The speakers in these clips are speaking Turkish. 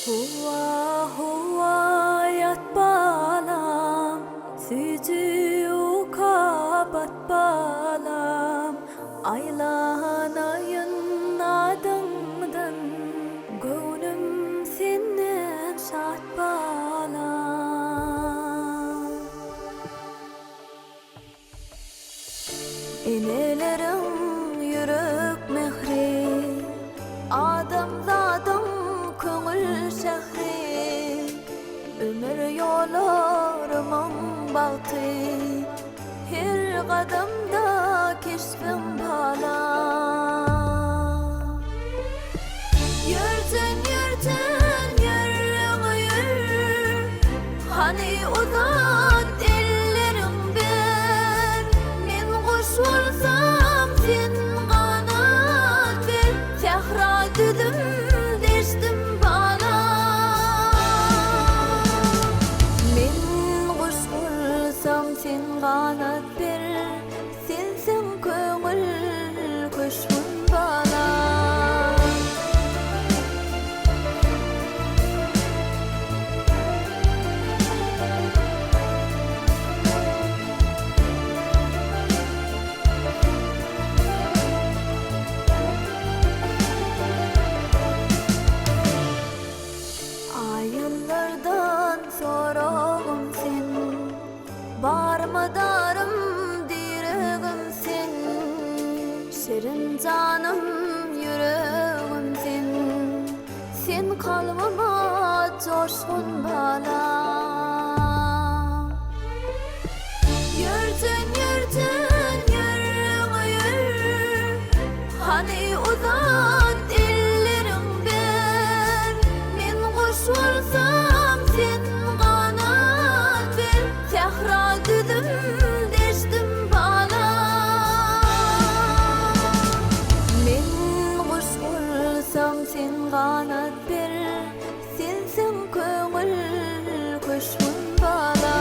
Huwa huwa yat balam, sücü kabat balam, aylanayın adımdan, gönlüm senden şat balam. Enelerim yürek mehri, adamzadım köngül şehri, ömür yollarımın bahtı, her kadamda keşfim bala. Yürten yürten yürüğü yür, hani uzat ellerim ben, men kuş olsam sen kanat ver, sehra düdüm deştim bana. Men kuş olsam sen kanat ver, sensin köngül kuşmun bana. Ayıllardan sorağım sen, barmadarım direğim sen, şirin canım yüreğim sen, sen kalbıma coşkun bala. Yürten yürten yürüğü yür, hani uzat ellerim ben, men kuş olsam sen kanat ver, sehra düdüm deştim bana. Men kuş olsam sen kanat ver, sensin köngül kuşmun bala.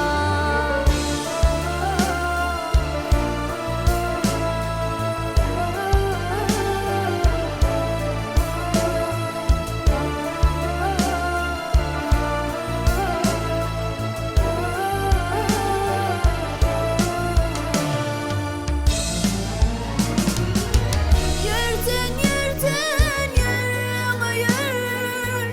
Yürten yürten yürüğü yür,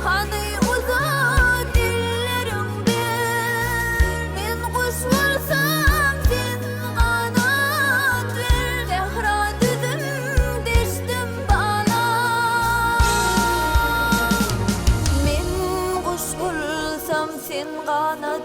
hani uzat ellerim ben, men kuş olsam sen kanat ver, sehra düdüm deştim bana. Men kuş olsam sen kanat